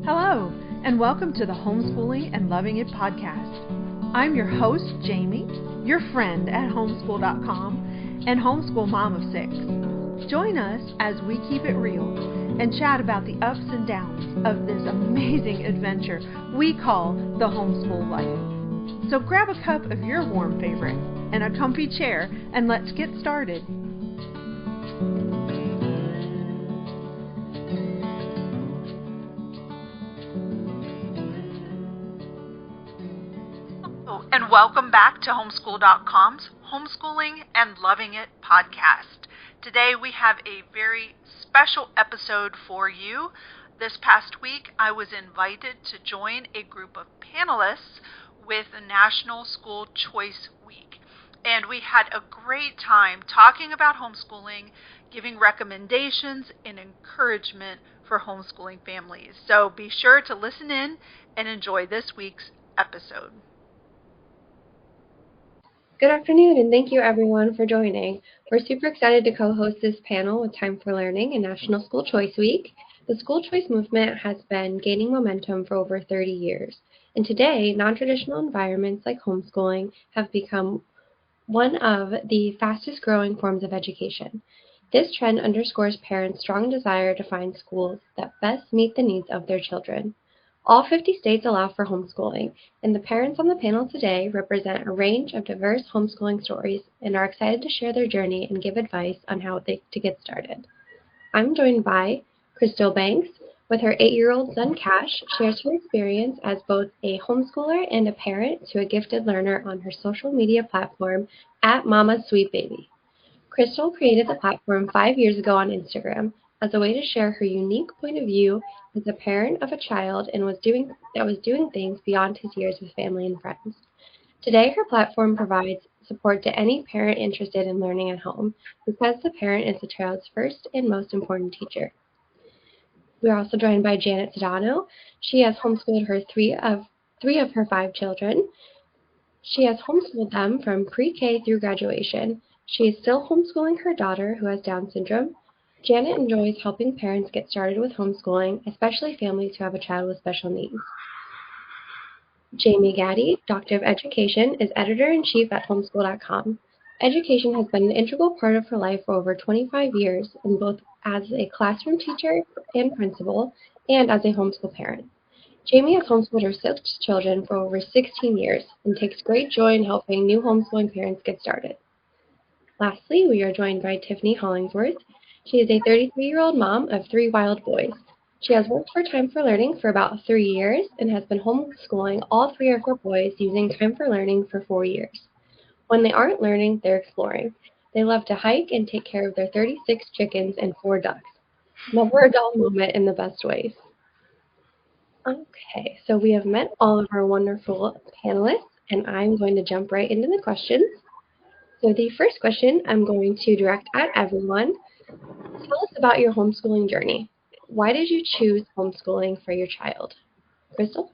Hello, and welcome to the Homeschooling and Loving It podcast. I'm your host, Jamie, your friend at homeschool.com and homeschool mom of 6. Join us as we keep it real and chat about the ups and downs of this amazing adventure we call the homeschool life. So grab a cup of your warm favorite and a comfy chair and let's get started. And welcome back to homeschool.com's Homeschooling and Loving It podcast. Today we have a very special episode for you. This past week I was invited to join a group of panelists with the National School Choice Week. And we had a great time talking about homeschooling, giving recommendations and encouragement for homeschooling families. So be sure to listen in and enjoy this week's episode. Good afternoon, and thank you everyone for joining. We're super excited to co-host this panel with Time for Learning and National School Choice Week. The school choice movement has been gaining momentum for over 30 years, and today, non-traditional environments like homeschooling have become one of the fastest growing forms of education. This trend underscores parents' strong desire to find schools that best meet the needs of their children. All 50 states allow for homeschooling, and the parents on the panel today represent a range of diverse homeschooling stories and are excited to share their journey and give advice on how to get started. I'm joined by Crystal Banks. With her 8-year-old son Cash, shares her experience as both a homeschooler and a parent to a gifted learner on her social media platform at Mama's Sweet Baby. Crystal created the platform 5 years ago on Instagram as a way to share her unique point of view as a parent of a child and was doing things beyond his years with family and friends. Today, her platform provides support to any parent interested in learning at home because the parent is the child's first and most important teacher. We are also joined by Janet Sedano. She has homeschooled her three of her 5 children. She has homeschooled them from pre-K through graduation. She is still homeschooling her daughter who has Down syndrome. Janet enjoys helping parents get started with homeschooling, especially families who have a child with special needs. Jamie Gaddy, Doctor of Education, is Editor-in-Chief at homeschool.com. Education has been an integral part of her life for over 25 years, in both as a classroom teacher and principal, and as a homeschool parent. Jamie has homeschooled her 6 children for over 16 years and takes great joy in helping new homeschooling parents get started. Lastly, we are joined by Tiffany Hollingsworth. She is a 33-year-old mom of 3 wild boys. She has worked for Time for Learning for about 3 years and has been homeschooling all 3 of her boys using Time for Learning for 4 years. When they aren't learning, they're exploring. They love to hike and take care of their 36 chickens and 4 ducks. Never a dull moment in the best ways. Okay, so we have met all of our wonderful panelists, and I'm going to jump right into the questions. So the first question I'm going to direct at everyone. Tell us about your homeschooling journey. Why did you choose homeschooling for your child? Crystal?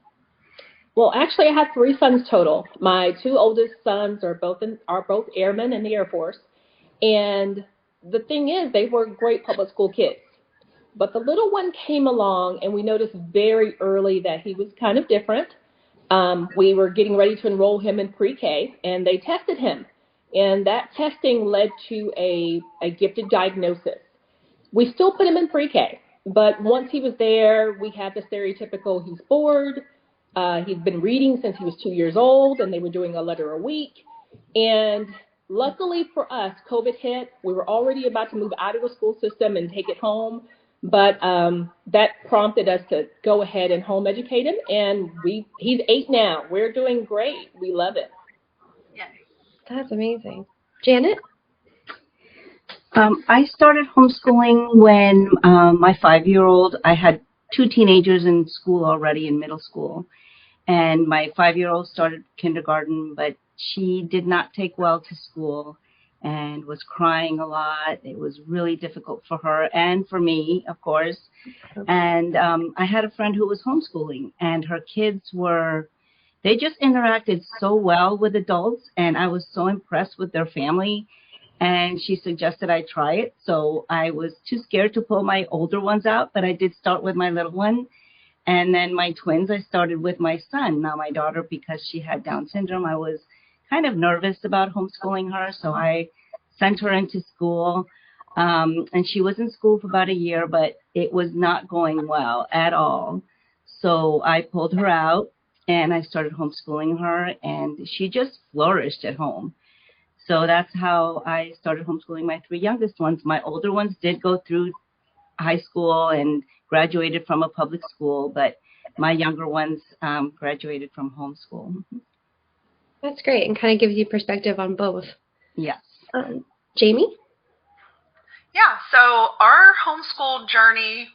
Well, actually, I have 3 sons total. My 2 oldest sons are both airmen in the Air Force. And the thing is, they were great public school kids. But the little one came along, and we noticed very early that he was kind of different. We were getting ready to enroll him in pre-K, and they tested him. And that testing led to a gifted diagnosis. We still put him in pre-K, but once he was there, we had the stereotypical, he's bored. He'd been reading since he was 2 years old, and they were doing a letter a week. And luckily for us, COVID hit. We were already about to move out of the school system and take it home, but that prompted us to go ahead and home educate him, and he's 8 now. We're doing great. We love it. That's amazing. Janet? I started homeschooling when my 5-year-old, I had 2 teenagers in school already in middle school. And my 5-year-old started kindergarten, but she did not take well to school and was crying a lot. It was really difficult for her and for me, of course. And I had a friend who was homeschooling, and her kids they just interacted so well with adults, and I was so impressed with their family. And she suggested I try it. So I was too scared to pull my older ones out, but I did start with my little one. And then my twins, I started with my son. Now my daughter, because she had Down syndrome, I was kind of nervous about homeschooling her, so I sent her into school. And she was in school for about a year, but it was not going well at all. So I pulled her out and I started homeschooling her, and she just flourished at home. So that's how I started homeschooling my three youngest ones. My older ones did go through high school and graduated from a public school, but my younger ones graduated from homeschool. That's great, and kind of gives you perspective on both. Yes. Jamie? Yeah, so our homeschool journey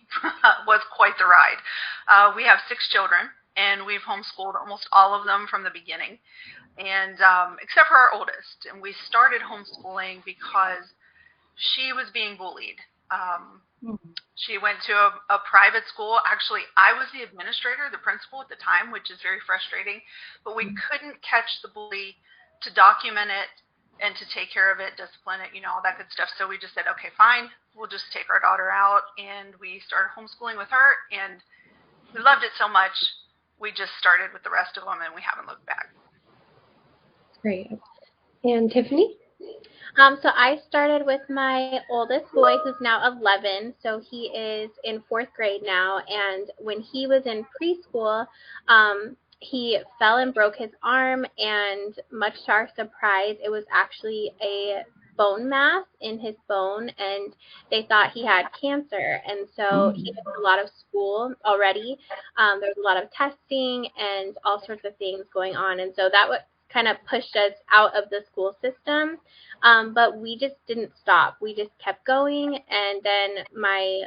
was quite the ride. We have 6 children, and we've homeschooled almost all of them from the beginning, and except for our oldest. And we started homeschooling because she was being bullied. She went to a private school. Actually, I was the administrator, the principal at the time, which is very frustrating. But we couldn't catch the bully to document it and to take care of it, discipline it, all that good stuff. So we just said, okay, fine, we'll just take our daughter out. And we started homeschooling with her. And we loved it so much, we just started with the rest of them, and we haven't looked back. Great. And Tiffany? So I started with my oldest boy, who's now 11. So he is in 4th grade now. And when he was in preschool, he fell and broke his arm. And much to our surprise, it was actually a bone mass in his bone, and they thought he had cancer. And so he missed a lot of school already. There was a lot of testing and all sorts of things going on. And so that kind of pushed us out of the school system. But we just didn't stop. We just kept going. And then my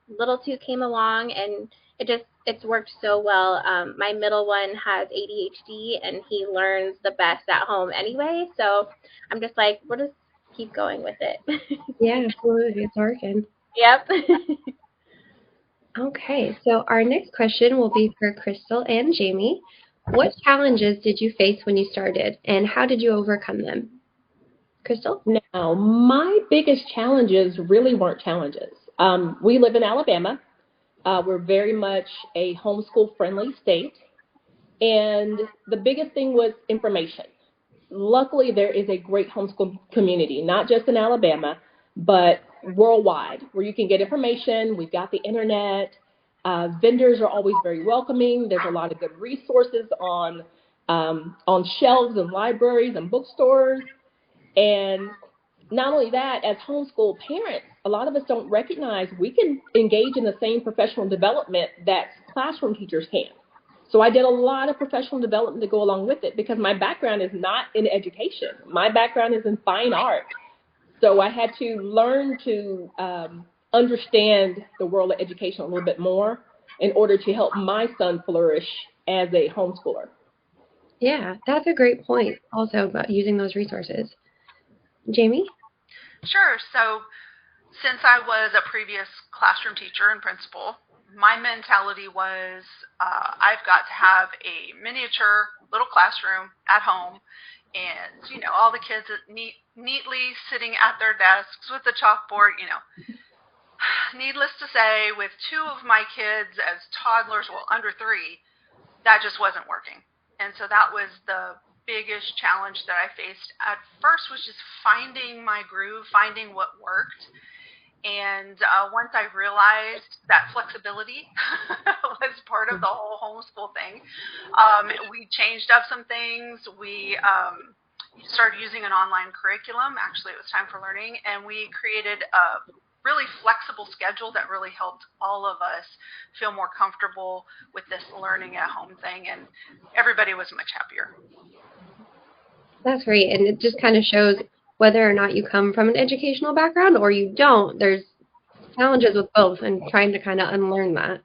little 2 came along, and it's worked so well. My middle one has ADHD, and he learns the best at home anyway. So I'm just like, we'll just keep going with it. Yeah, absolutely. It's working. Yep. Okay, so our next question will be for Crystal and Jamie. What challenges did you face when you started, and how did you overcome them? Crystal? Now, my biggest challenges really weren't challenges. We live in Alabama. We're very much a homeschool-friendly state, and the biggest thing was information. Luckily, there is a great homeschool community, not just in Alabama, but worldwide, where you can get information. We've got the internet. Vendors are always very welcoming. There's a lot of good resources on shelves and libraries and bookstores. And not only that, as homeschool parents, a lot of us don't recognize we can engage in the same professional development that classroom teachers can. So I did a lot of professional development to go along with it, because my background is not in education. My background is in fine art. So I had to learn to understand the world of education a little bit more in order to help my son flourish as a homeschooler. Yeah, that's a great point also about using those resources. Jamie? Sure. So since I was a previous classroom teacher and principal, my mentality was I've got to have a miniature little classroom at home, and all the kids neatly sitting at their desks with the chalkboard. Needless to say, with 2 of my kids as toddlers, well, under 3, that just wasn't working. And so that was the biggest challenge that I faced at first, was just finding my groove, finding what worked. And once I realized that flexibility was part of the whole homeschool thing, we changed up some things. We started using an online curriculum. Actually, it was Time for Learning, and we created a really flexible schedule that really helped all of us feel more comfortable with this learning at home thing, and everybody was much happier. That's great, and it just kind of shows whether or not you come from an educational background or you don't. There's challenges with both, and trying to kind of unlearn that.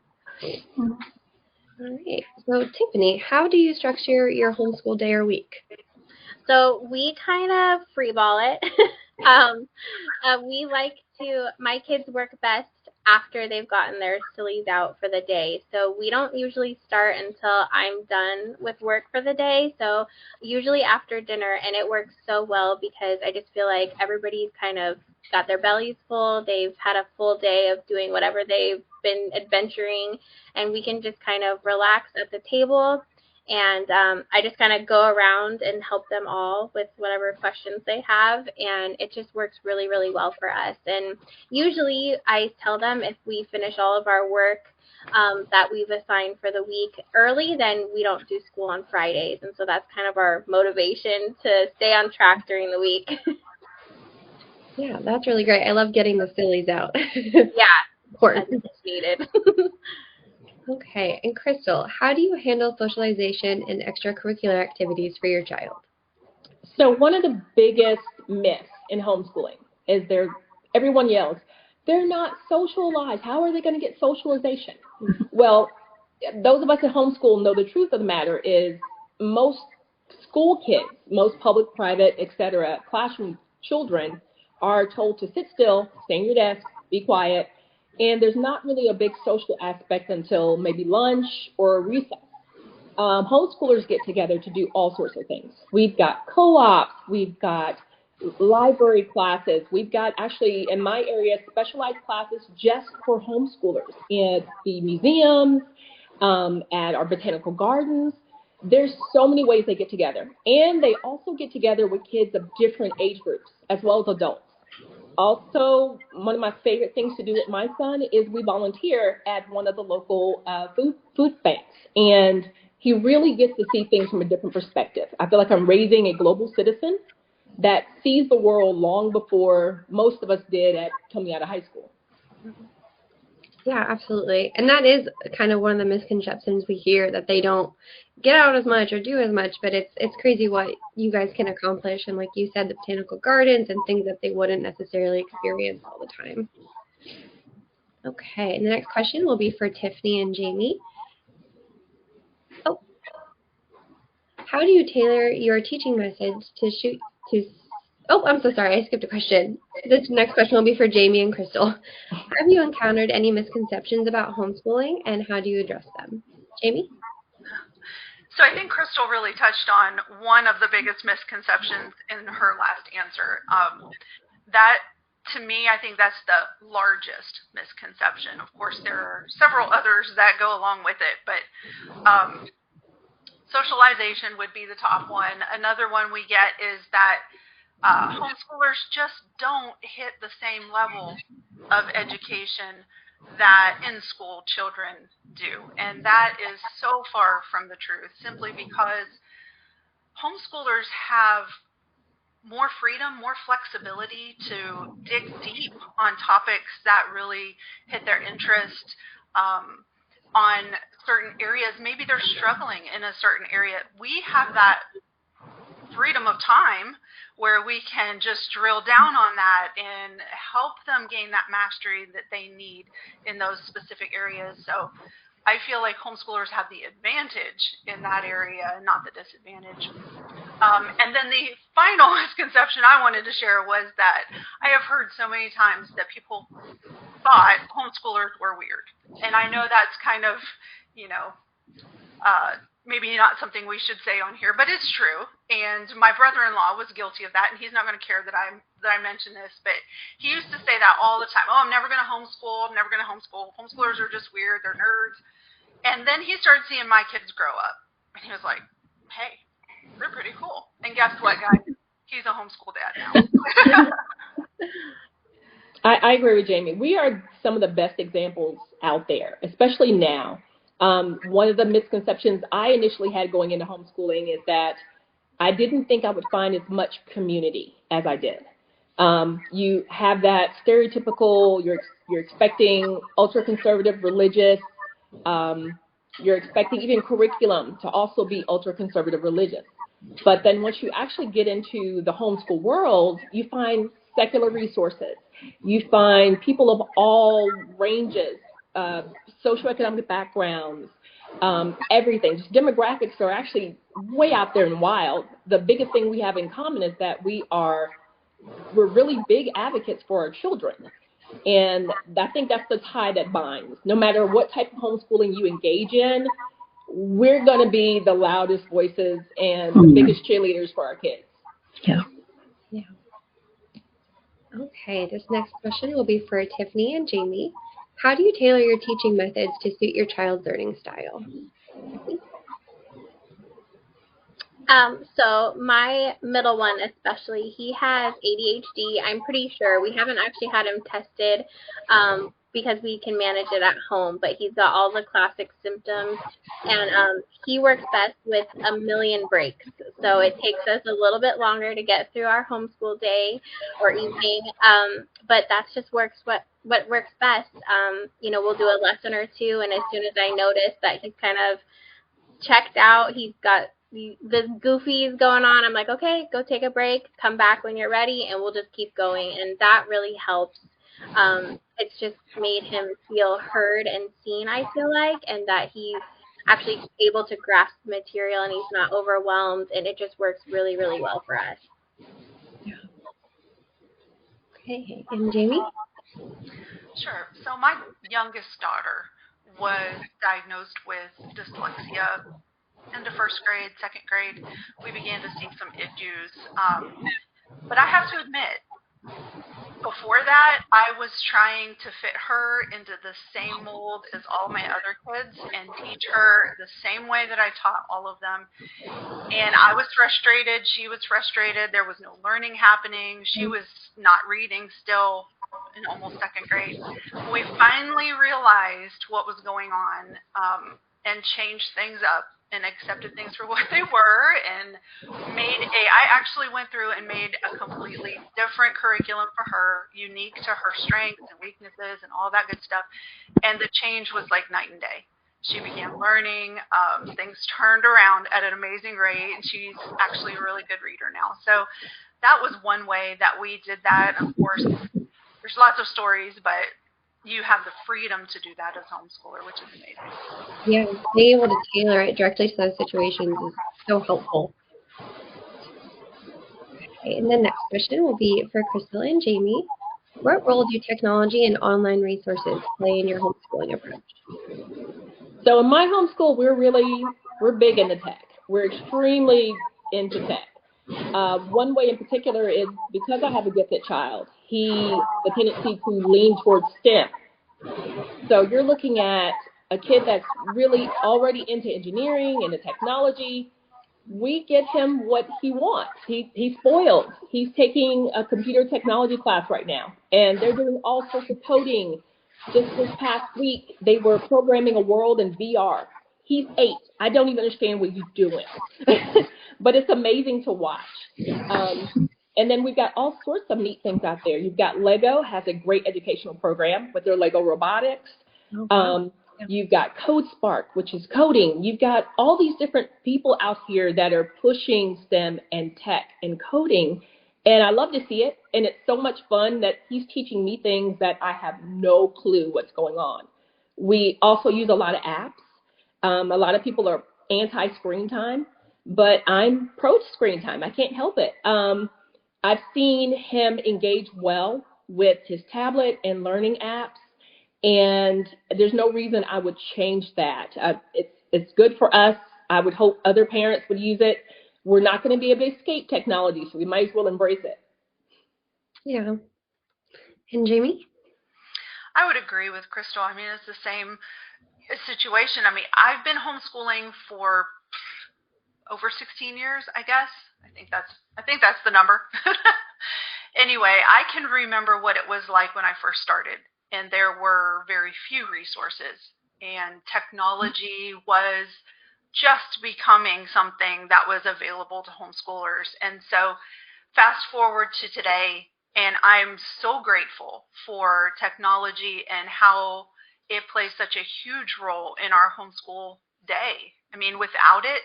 All right, so Tiffany, how do you structure your homeschool day or week? So we kind of freeball it. We like to, my kids work best after they've gotten their sillies out for the day. So we don't usually start until I'm done with work for the day. So usually after dinner, and it works so well because I just feel like everybody's kind of got their bellies full. They've had a full day of doing whatever they've been adventuring, and we can just kind of relax at the table. And I just kind of go around and help them all with whatever questions they have, and it just works really, really well for us. And usually I tell them if we finish all of our work that we've assigned for the week early, then we don't do school on Fridays. And so that's kind of our motivation to stay on track during the week. Yeah, that's really great. I love getting the sillies out. Yeah, of course. it's needed. Okay, and Crystal, how do you handle socialization and extracurricular activities for your child? So one of the biggest myths in homeschooling is everyone yells, they're not socialized. How are they going to get socialization? Well, those of us at homeschool know the truth of the matter is most school kids, most public, private, etc., classroom children are told to sit still, stay in your desk, be quiet, and there's not really a big social aspect until maybe lunch or recess. Homeschoolers get together to do all sorts of things. We've got co-ops, we've got library classes, we've got actually in my area specialized classes just for homeschoolers in the museums, at our botanical gardens. There's so many ways they get together, and they also get together with kids of different age groups as well as adults. Also, one of my favorite things to do with my son is we volunteer at one of the local food banks, and he really gets to see things from a different perspective. I feel like I'm raising a global citizen that sees the world long before most of us did coming out of high school. Yeah, absolutely. And that is kind of one of the misconceptions we hear, that they don't get out as much or do as much, but it's crazy what you guys can accomplish. And like you said, the botanical gardens and things that they wouldn't necessarily experience all the time. Okay, and the next question will be for Tiffany and Jamie. How do you tailor your teaching methods I'm so sorry, I skipped a question. This next question will be for Jamie and Crystal. Have you encountered any misconceptions about homeschooling, and how do you address them? Jamie? So I think Crystal really touched on one of the biggest misconceptions in her last answer. That, to me, I think that's the largest misconception. Of course, there are several others that go along with it, but socialization would be the top one. Another one we get is that homeschoolers just don't hit the same level of education that in-school children do. And that is so far from the truth, simply because homeschoolers have more freedom, more flexibility to dig deep on topics that really hit their interest, on certain areas. Maybe they're struggling in a certain area. We have that freedom of time where we can just drill down on that and help them gain that mastery that they need in those specific areas. So I feel like homeschoolers have the advantage in that area and not the disadvantage. And then the final misconception I wanted to share was that I have heard so many times that people thought homeschoolers were weird. And I know that's kind of, maybe not something we should say on here, but it's true. And my brother-in-law was guilty of that, and he's not going to care that I mention this, but he used to say that all the time. Oh, I'm never going to homeschool. I'm never going to homeschool. Homeschoolers are just weird. They're nerds. And then he started seeing my kids grow up, and he was like, hey, they're pretty cool. And guess what, guys? He's a homeschool dad now. I agree with Jamie. We are some of the best examples out there, especially now. One of the misconceptions I initially had going into homeschooling is that I didn't think I would find as much community as I did. You have that stereotypical, you're expecting ultra-conservative religious, you're expecting even curriculum to also be ultra-conservative religious. But then once you actually get into the homeschool world, you find secular resources. You find people of all ranges, socioeconomic backgrounds, everything. Just demographics are actually way out there and wild. The biggest thing we have in common is that we're really big advocates for our children. And I think that's the tie that binds. No matter what type of homeschooling you engage in, we're going to be the loudest voices and the biggest cheerleaders for our kids. Yeah. Yeah. Okay, this next question will be for Tiffany and Jamie. How do you tailor your teaching methods to suit your child's learning style? So my middle one especially, he has ADHD. I'm pretty sure we haven't actually had him tested because we can manage it at home, but he's got all the classic symptoms, and he works best with a million breaks. So it takes us a little bit longer to get through our homeschool day or evening, but that just works what works best. We'll do a lesson or two, and as soon as I notice that he's kind of checked out, he's got the goofies going on, I'm like, okay, go take a break, come back when you're ready, and we'll just keep going. And that really helps. It's just made him feel heard and seen, I feel like, and that he's actually able to grasp material and he's not overwhelmed, and it just works really, really well for us. Yeah. Okay, and Jamie? Sure. So my youngest daughter was diagnosed with dyslexia into first grade, second grade. We began to see some issues. But I have to admit, before that, I was trying to fit her into the same mold as all my other kids and teach her the same way that I taught all of them. And I was frustrated. She was frustrated. There was no learning happening. She was not reading still in almost second grade. We finally realized what was going on and changed things up and accepted things for what they were, and I actually went through and made a completely different curriculum for her, unique to her strengths and weaknesses and all that good stuff. And the change was like night and day. She began learning, things turned around at an amazing rate, and she's actually a really good reader now. So that was one way that we did that. Of course, there's lots of stories, but you have the freedom to do that as a homeschooler, which is amazing. Yeah, being able to tailor it directly to those situations is so helpful. Okay, and the next question will be for Crystal and Jamie. What role do technology and online resources play in your homeschooling approach? So in my homeschool, we're big into tech. We're extremely into tech. One way in particular is because I have a gifted child, he the tendency to lean towards STEM. So you're looking at a kid that's really already into engineering, into technology. We get him what he wants. He's spoiled. He's taking a computer technology class right now, and they're doing all sorts of coding. Just this past week, they were programming a world in VR. He's 8. I don't even understand what he's doing, but it's amazing to watch. And then we've got all sorts of neat things out there. You've got Lego has a great educational program with their Lego robotics. You've got CodeSpark, which is coding. You've got all these different people out here that are pushing STEM and tech and coding. And I love to see it. And it's so much fun that he's teaching me things that I have no clue what's going on. We also use a lot of apps. A lot of people are anti-screen time, but I'm pro-screen time. I can't help it. I've seen him engage well with his tablet and learning apps, and there's no reason I would change that. It's good for us. I would hope other parents would use it. We're not going to be able to escape technology, so we might as well embrace it. Yeah. And Jamie? I would agree with Crystal. I mean, it's the same situation. I mean, I've been homeschooling for over 16 years, I guess. I think that's the number. Anyway, I can remember what it was like when I first started, and there were very few resources, and technology was just becoming something that was available to homeschoolers. And so fast forward to today, and I'm so grateful for technology and how it plays such a huge role in our homeschool day. I mean, without it,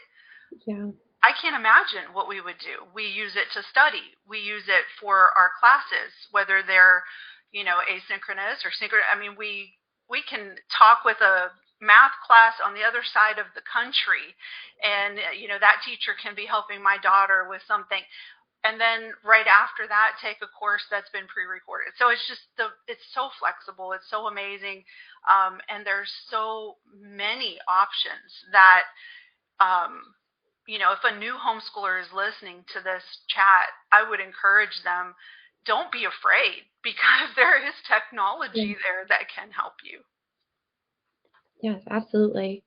Yeah. I can't imagine what we would do. We use it to study. We use it for our classes, whether they're, asynchronous or synchronous. I mean, we can talk with a math class on the other side of the country, and that teacher can be helping my daughter with something. and then right after that take a course that's been pre-recorded. So it's just it's so flexible, it's so amazing, and there's so many options that if a new homeschooler is listening to this chat, I would encourage them, don't be afraid, because there is technology there that can help you. Yes, absolutely.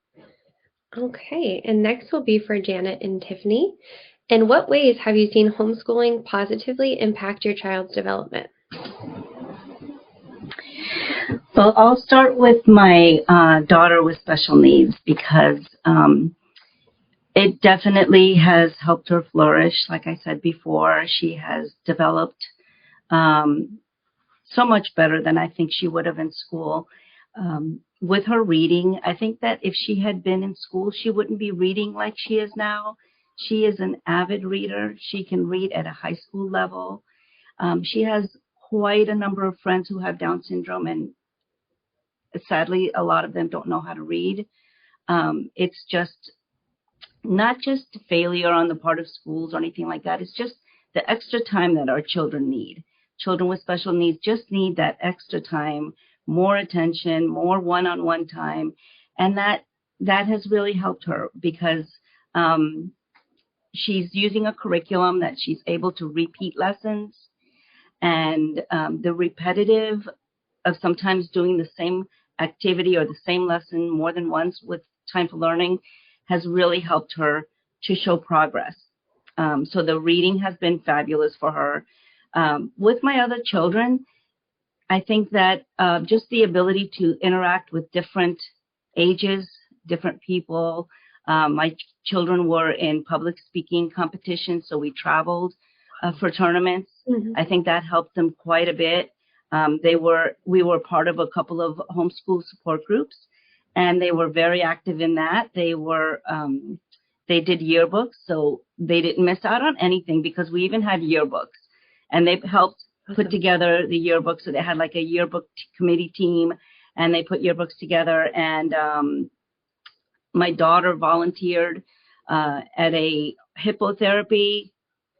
Okay, and next will be for Janet and Tiffany. In what ways have you seen homeschooling positively impact your child's development? Well, I'll start with my daughter with special needs, because it definitely has helped her flourish. Like I said before, she has developed so much better than I think she would have in school. With her reading, I think that if she had been in school, she wouldn't be reading like she is now. She is an avid reader. She can read at a high school level. She has quite a number of friends who have Down syndrome, and sadly, a lot of them don't know how to read. It's just not just failure on the part of schools or anything like that. It's just the extra time that our children need. Children with special needs just need that extra time, more attention, more one-on-one time. And that has really helped her, because she's using a curriculum that she's able to repeat lessons, and the repetitive of sometimes doing the same activity or the same lesson more than once with Time for Learning has really helped her to show progress. So the reading has been fabulous for her. With my other children, I think that just the ability to interact with different ages, different people. My children were in public speaking competitions, so we traveled for tournaments. Mm-hmm. I think that helped them quite a bit. We were part of a couple of homeschool support groups, and they were very active in that. They did yearbooks, so they didn't miss out on anything, because we even had yearbooks, and they helped put together the yearbooks. So they had like a yearbook committee team, and they put yearbooks together. And my daughter volunteered at a hippotherapy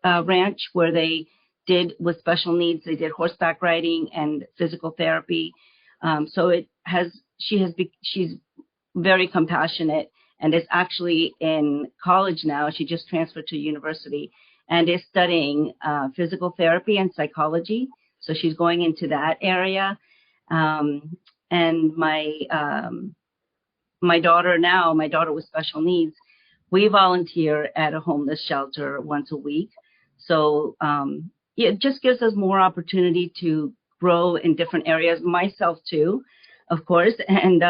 ranch where they did, with special needs, they did horseback riding and physical therapy. So she's very compassionate, and is actually in college now. She just transferred to university and is studying physical therapy and psychology. So she's going into that area. And my daughter with special needs, we volunteer at a homeless shelter once a week. So it just gives us more opportunity to grow in different areas, myself too, of course, and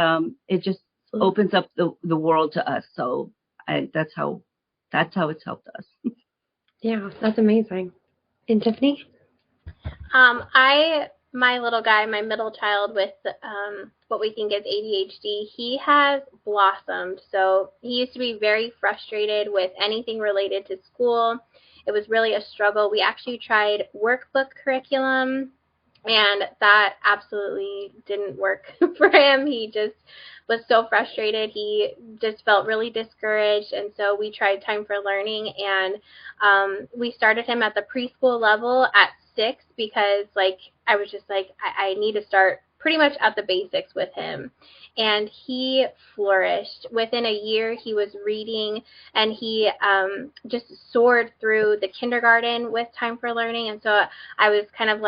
it just opens up the world to us. So that's how it's helped us. Yeah, that's amazing. And Tiffany? My little guy, my middle child with what we think is ADHD, he has blossomed. So he used to be very frustrated with anything related to school. It was really a struggle. We actually tried workbook curriculum, and that absolutely didn't work for him. He just was so frustrated. He just felt really discouraged. And so we tried Time for Learning, and we started him at the preschool level at 6, because I was just I need to start pretty much at the basics with him. And he flourished. Within a year, he was reading, and he just soared through the kindergarten with Time for Learning. And so I was kind of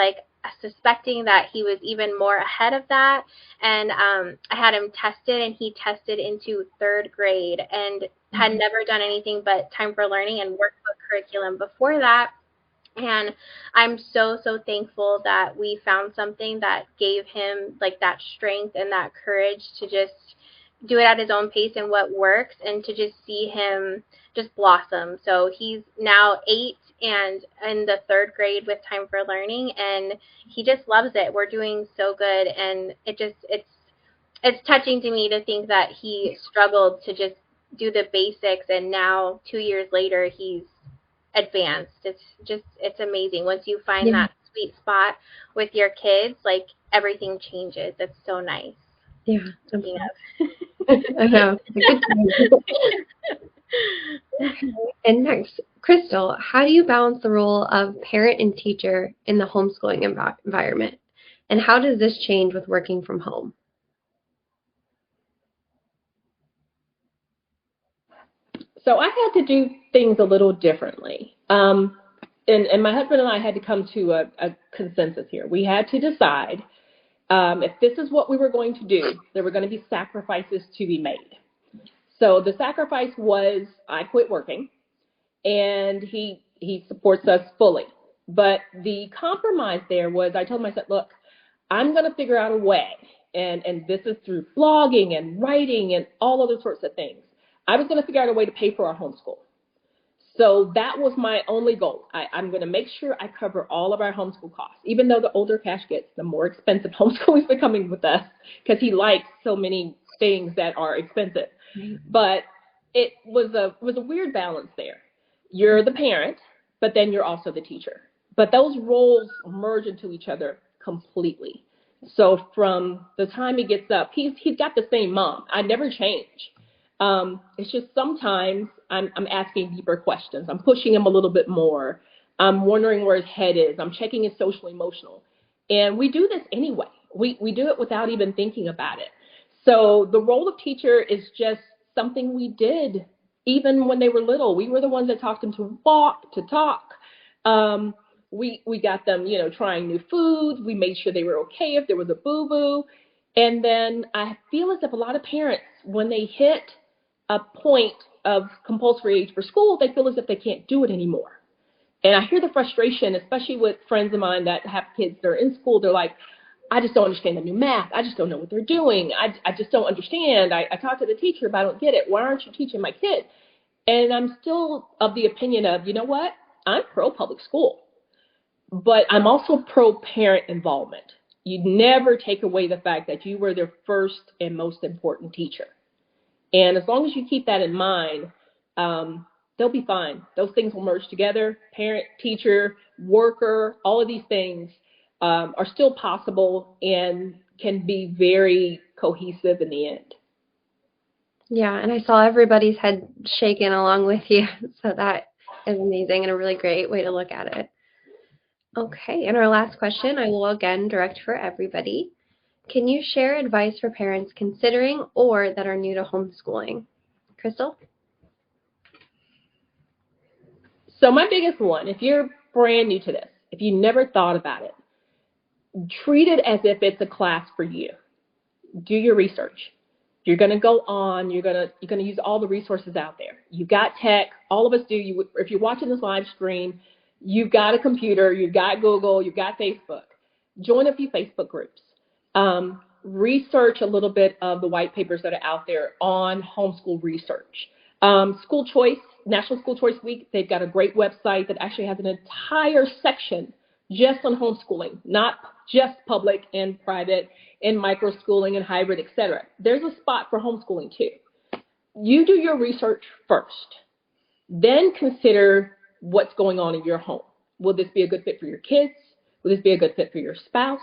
suspecting that he was even more ahead of that. And I had him tested, and he tested into 3rd grade and had never done anything but Time for Learning and workbook curriculum before that. And I'm so, so thankful that we found something that gave him that strength and that courage to just do it at his own pace and what works, and to just see him just blossom. So he's now 8 and in the 3rd grade with Time for Learning, and he just loves it. We're doing so good, and it's touching to me to think that he struggled to just do the basics, and now 2 years later he's advanced. It's amazing. Once you find that sweet spot with your kids, everything changes. It's so nice. Yeah. I know. And next, Crystal, how do you balance the role of parent and teacher in the homeschooling environment? And how does this change with working from home? So I had to do things a little differently. And my husband and I had to come to a consensus here. We had to decide if this is what we were going to do, there were going to be sacrifices to be made. So the sacrifice was I quit working, and he supports us fully. But the compromise there was I told him, I said, look, I'm going to figure out a way, and this is through blogging and writing and all other sorts of things. I was going to figure out a way to pay for our homeschool. So that was my only goal. I'm going to make sure I cover all of our homeschool costs. Even though the older Cash gets, the more expensive homeschool is becoming with us because he likes so many things that are expensive. But it was a weird balance there. You're the parent, but then you're also the teacher. But those roles merge into each other completely. So from the time he gets up, he's got the same mom. I never change. It's just sometimes I'm asking deeper questions. I'm pushing him a little bit more. I'm wondering where his head is. I'm checking his social emotional. And we do this anyway. We do it without even thinking about it. So the role of teacher is just something we did even when they were little. We were the ones that taught them to walk, to talk. We got them, trying new foods. We made sure they were okay if there was a boo-boo. And then I feel as if a lot of parents, when they hit a point of compulsory age for school, they feel as if they can't do it anymore. And I hear the frustration, especially with friends of mine that have kids that are in school. They're like, I just don't understand the new math. I just don't know what they're doing. I just don't understand. I talked to the teacher, but I don't get it. Why aren't you teaching my kid? And I'm still of the opinion of, you know what? I'm pro-public school, but I'm also pro-parent involvement. You never take away the fact that you were their first and most important teacher. And as long as you keep that in mind, they'll be fine. Those things will merge together. Parent, teacher, worker, all of these things are still possible and can be very cohesive in the end. Yeah, and I saw everybody's head shaking along with you. So that is amazing and a really great way to look at it. Okay, and our last question, I will again direct for everybody. Can you share advice for parents considering or that are new to homeschooling? Crystal? So my biggest one, if you're brand new to this, if you never thought about it, treat it as if it's a class for you. Do your research. You're going to go on. You're going to use all the resources out there. You've got tech. All of us do. If you're watching this live stream, you've got a computer. You've got Google. You've got Facebook. Join a few Facebook groups. Research a little bit of the white papers that are out there on homeschool research. School Choice, National School Choice Week, they've got a great website that actually has an entire section just on homeschooling, not just public and private and microschooling and hybrid, etc. There's a spot for homeschooling too. You do your research first, then consider what's going on in your home. Will this be a good fit for your kids? Will this be a good fit for your spouse?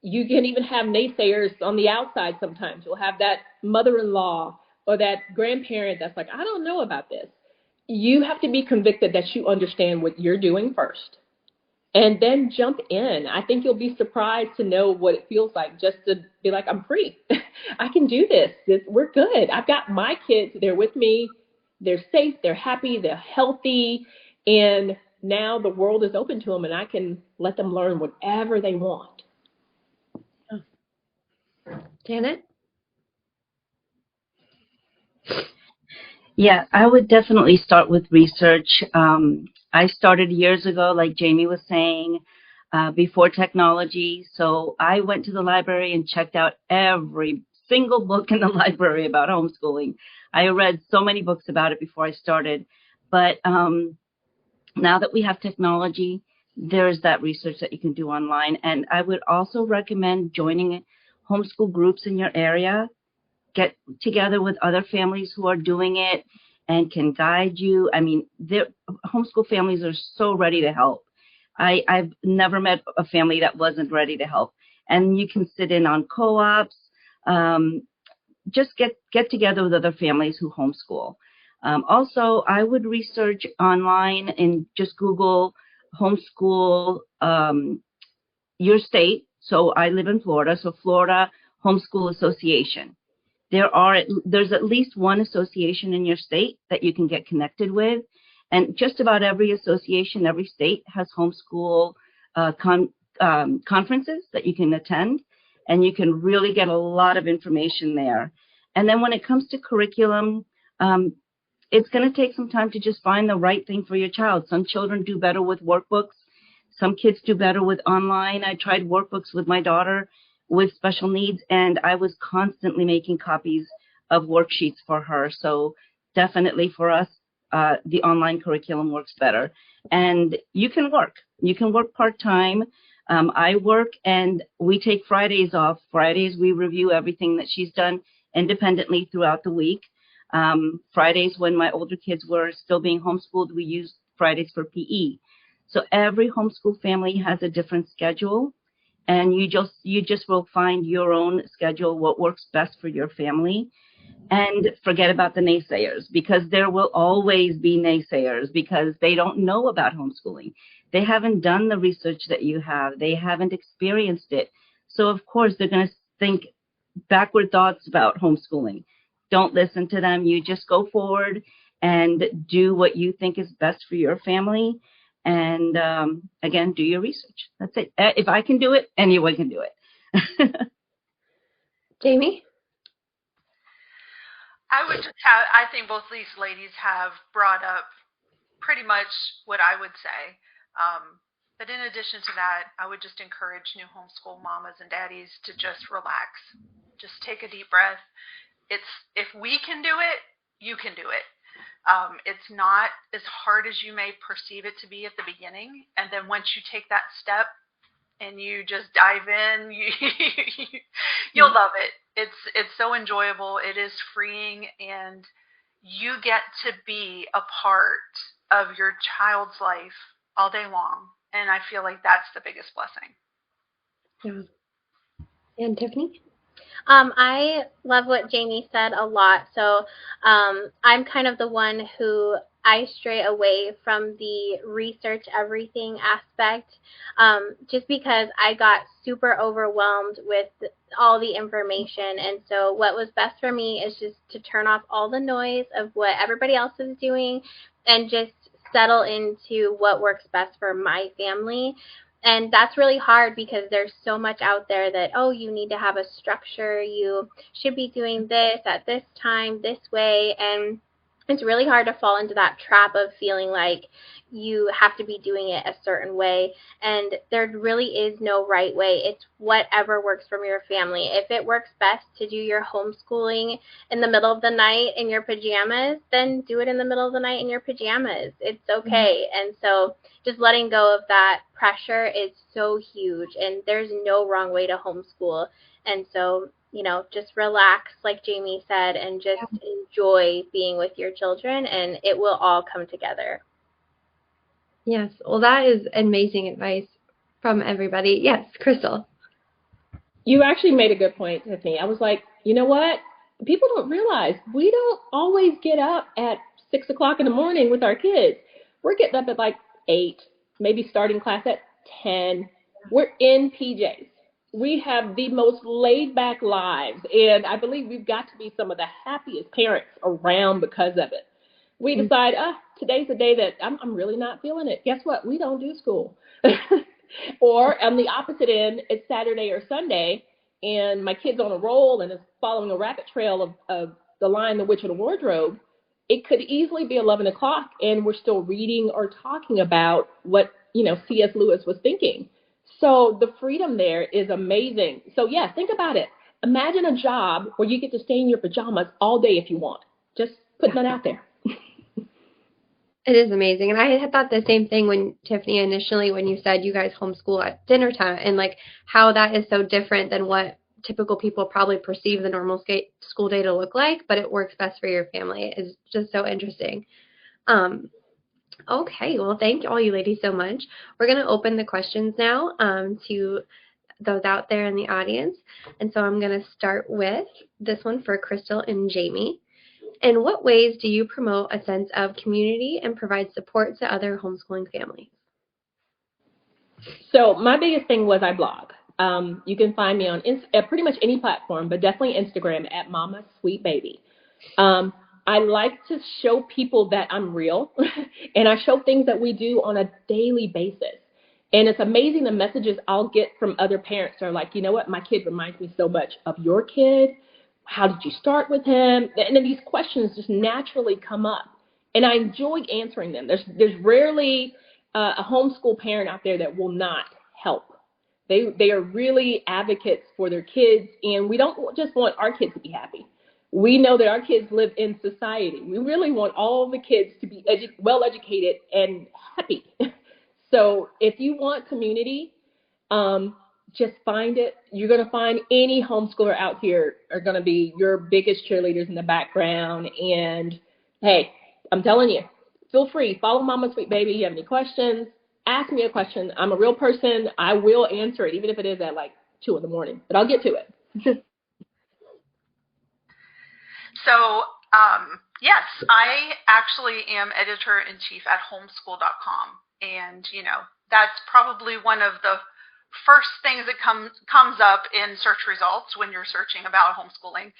You can even have naysayers on the outside sometimes. You'll have that mother-in-law or that grandparent that's like, I don't know about this. You have to be convicted that you understand what you're doing first. And then jump in. I think you'll be surprised to know what it feels like just to be like, I'm free. I can do this. We're good. I've got my kids. They're with me. They're safe. They're happy. They're healthy. And now the world is open to them, and I can let them learn whatever they want. Janet? Yeah, I would definitely start with research. I started years ago, like Jamie was saying, before technology. So I went to the library and checked out every single book in the library about homeschooling. I read so many books about it before I started. But now that we have technology, there's that research that you can do online. And I would also recommend joining homeschool groups in your area. Get together with other families who are doing it and can guide you. I mean, homeschool families are so ready to help. I've never met a family that wasn't ready to help. And you can sit in on co-ops. Just get together with other families who homeschool. Also, I would research online and just Google homeschool your state. So I live in Florida, so Florida Homeschool Association. There's at least one association in your state that you can get connected with, and just about every association, every state has homeschool conferences that you can attend, and you can really get a lot of information there. And then when it comes to curriculum, it's going to take some time to just find the right thing for your child. Some children do better with workbooks. Some kids do better with online. I tried workbooks with my daughter with special needs, and I was constantly making copies of worksheets for her. So definitely for us, the online curriculum works better. And you can work. You can work part-time. I work, and we take Fridays off. Fridays, we review everything that she's done independently throughout the week. Fridays, when my older kids were still being homeschooled, we used Fridays for PE. So every homeschool family has a different schedule, and you just will find your own schedule, what works best for your family. And forget about the naysayers, because there will always be naysayers because they don't know about homeschooling. They haven't done the research that you have. They haven't experienced it. So of course they're going to think backward thoughts about homeschooling. Don't listen to them. You just go forward and do what you think is best for your family. And again, do your research. That's it. If I can do it, anyone can do it. Jamie? I think both these ladies have brought up pretty much what I would say. But in addition to that, I would just encourage new homeschool mamas and daddies to just relax. Just take a deep breath. If we can do it, you can do it. It's not as hard as you may perceive it to be at the beginning. And then once you take that step and you just dive in, you'll love it. It's so enjoyable. It is freeing, and you get to be a part of your child's life all day long. And I feel like that's the biggest blessing. Yeah. And Tiffany? I love what Jamie said a lot. So I'm kind of the one who I stray away from the research everything aspect, just because I got super overwhelmed with all the information. And so what was best for me is just to turn off all the noise of what everybody else is doing and just settle into what works best for my family. And that's really hard because there's so much out there that, oh, you need to have a structure. You should be doing this at this time, this way. And it's really hard to fall into that trap of feeling like you have to be doing it a certain way. And there really is no right way. It's whatever works for your family. If it works best to do your homeschooling in the middle of the night in your pajamas, then do it in the middle of the night in your pajamas. It's okay. And so just letting go of that pressure is so huge. And there's no wrong way to homeschool. And so, just relax, like Jamie said, and just enjoy being with your children, and it will all come together. Yes. Well, that is amazing advice from everybody. Yes, Crystal. You actually made a good point, Tiffany. I was like, you know what? People don't realize we don't always get up at 6 o'clock in the morning with our kids. We're getting up at like 8, maybe starting class at 10. We're in PJs. We have the most laid-back lives, and I believe we've got to be some of the happiest parents around because of it. We decide, today's the day that I'm really not feeling it. Guess what? We don't do school. Or on the opposite end, it's Saturday or Sunday, and my kid's on a roll and is following a rabbit trail of The Lion, the Witch, and the Wardrobe. It could easily be 11 o'clock, and we're still reading or talking about what, C.S. Lewis was thinking. So the freedom there is amazing. So, yeah, think about it. Imagine a job where you get to stay in your pajamas all day if you want. Just putting that out there. It is amazing. And I had thought the same thing when Tiffany initially, when you said you guys homeschool at dinner time, and like how that is so different than what typical people probably perceive the normal school day to look like, but it works best for your family. It's just so interesting. Okay, well, thank all you ladies so much. We're going to open the questions now to those out there in the audience. And so I'm going to start with this one for Crystal and Jamie. In what ways do you promote a sense of community and provide support to other homeschooling families? So my biggest thing was I blog. You can find me on pretty much any platform, but definitely Instagram at Mama Sweet Baby. I like to show people that I'm real, and I show things that we do on a daily basis. And it's amazing the messages I'll get from other parents are like, you know what, my kid reminds me so much of your kid. How did you start with him? And then these questions just naturally come up, and I enjoy answering them. There's rarely a homeschool parent out there that will not help. They are really advocates for their kids, and we don't just want our kids to be happy. We know that our kids live in society. We really want all the kids to be well educated and happy. So if you want community, just find it. You're going to find any homeschooler out here are going to be your biggest cheerleaders in the background. And hey, I'm telling you, feel free. Follow Mama Sweet Baby. You have any questions? Ask me a question. I'm a real person. I will answer it, even if it is at like 2 a.m, but I'll get to it. So, yes, I actually am editor-in-chief at homeschool.com. And, that's probably one of the first things that comes up in search results when you're searching about homeschooling.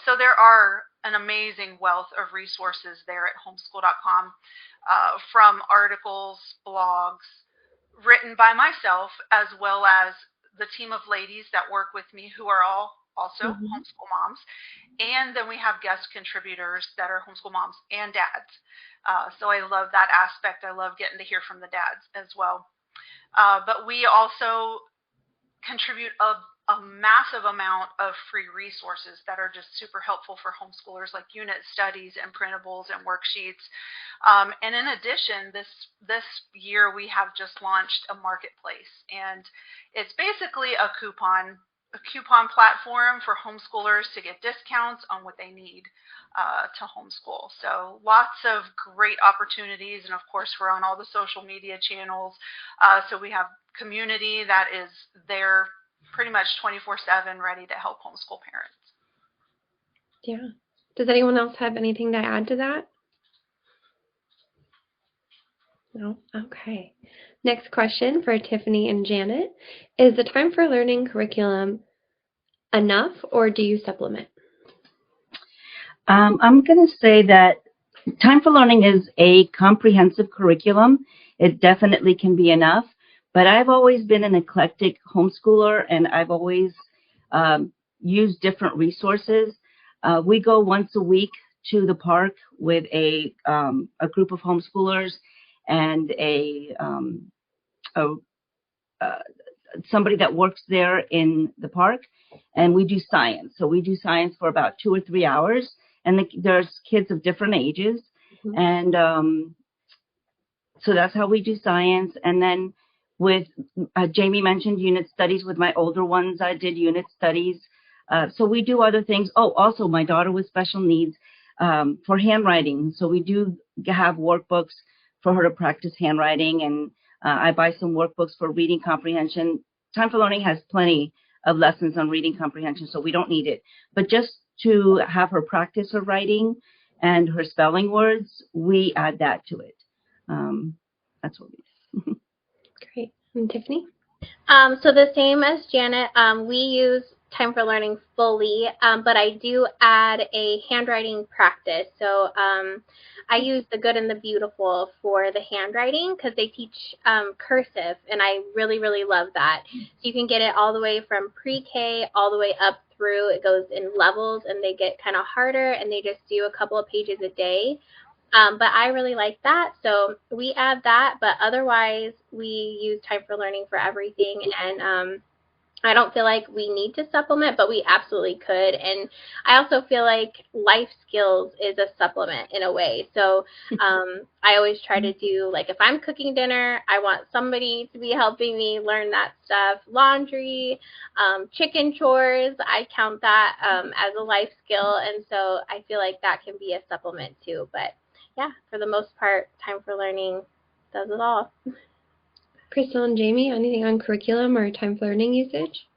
So there are an amazing wealth of resources there at homeschool.com, from articles, blogs, written by myself, as well as the team of ladies that work with me who are all also homeschool moms. And then we have guest contributors that are homeschool moms and dads. So I love that aspect. I love getting to hear from the dads as well. But we also contribute a massive amount of free resources that are just super helpful for homeschoolers, like unit studies and printables and worksheets. And in addition, this year we have just launched a marketplace, and it's basically a coupon platform for homeschoolers to get discounts on what they need to homeschool. So lots of great opportunities, and of course we're on all the social media channels. So we have community that is there pretty much 24/7, ready to help homeschool parents. Yeah. Does anyone else have anything to add to that? No? Okay. Next question for Tiffany and Janet. Is the Time for Learning curriculum enough, or do you supplement? I'm going to say that Time for Learning is a comprehensive curriculum. It definitely can be enough, but I've always been an eclectic homeschooler, and I've always used different resources. We go once a week to the park with a group of homeschoolers and somebody that works there in the park, and we do science. So we do science for about 2 or 3 hours, and there's kids of different ages, and so that's how we do science. And then with Jamie mentioned unit studies. With my older ones, I did unit studies. So we do other things. Oh, also my daughter with special needs for handwriting. So we do have workbooks for her to practice handwriting, and I buy some workbooks for reading comprehension. Time for Learning has plenty of lessons on reading comprehension, so we don't need it. But just to have her practice her writing and her spelling words, we add that to it. That's what we do. Great. And Tiffany? So the same as Janet, we use Time for Learning fully, but I do add a handwriting practice. So I use The Good and the Beautiful for the handwriting because they teach cursive, and I really, really love that. So you can get it all the way from pre-K all the way up through. It goes in levels, and they get kind of harder, and they just do a couple of pages a day. But I really like that, so we add that, but otherwise we use Time for Learning for everything, and I don't feel like we need to supplement, but we absolutely could. And I also feel like life skills is a supplement in a way. So I always try to do, like, if I'm cooking dinner, I want somebody to be helping me learn that stuff. Laundry, chicken chores, I count that as a life skill. And so I feel like that can be a supplement too. But yeah, for the most part, Time for Learning does it all. Crystal and Jamie, anything on curriculum or Time for Learning usage?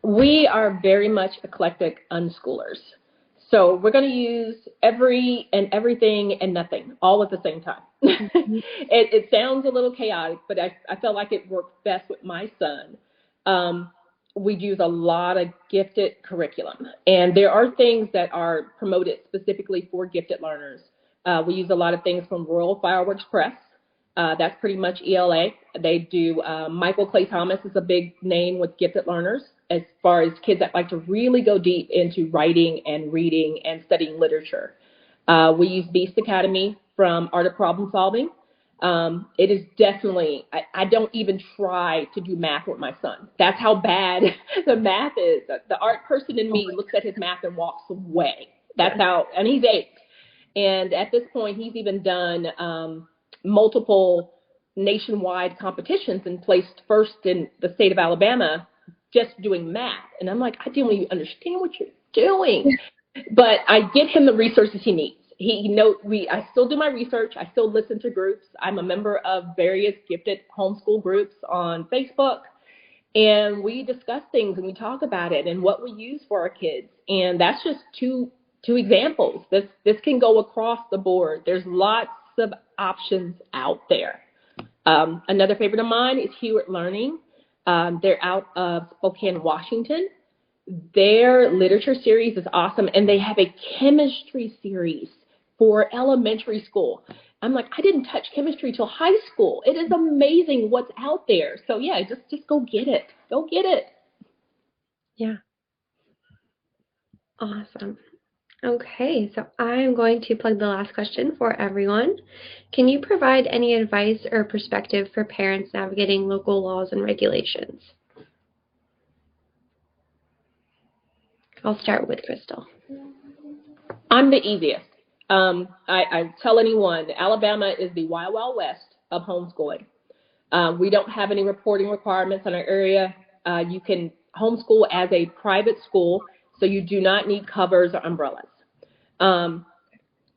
We are very much eclectic unschoolers. So we're going to use every and everything and nothing all at the same time. It sounds a little chaotic, but I felt like it worked best with my son. We use a lot of gifted curriculum, and there are things that are promoted specifically for gifted learners. We use a lot of things from Royal Fireworks Press. That's pretty much ELA. They do, Michael Clay Thomas is a big name with gifted learners as far as kids that like to really go deep into writing and reading and studying literature. We use Beast Academy from Art of Problem Solving. It is definitely, I don't even try to do math with my son. That's how bad the math is. The art person in me looks at his math and walks away. That's how, and he's 8. And at this point, he's even done multiple nationwide competitions and placed first in the state of Alabama just doing math. And I'm like, I don't even understand what you're doing. But I get him the resources he needs. I still do my research. I still listen to groups. I'm a member of various gifted homeschool groups on Facebook. And we discuss things and we talk about it and what we use for our kids. And that's just two examples. This can go across the board. There's lots of options out there. Another favorite of mine is Hewitt Learning. They're out of Spokane, Washington. Their literature series is awesome, and they have a chemistry series for elementary school. I'm like, I didn't touch chemistry till high school. It is amazing what's out there. So yeah, just go get it. Go get it. Yeah. Awesome. Okay, so I'm going to plug the last question for everyone. Can you provide any advice or perspective for parents navigating local laws and regulations? I'll start with Crystal. I'm the easiest. I tell anyone, Alabama is the wild, wild west of homeschooling. We don't have any reporting requirements in our area. You can homeschool as a private school, so you do not need covers or umbrellas.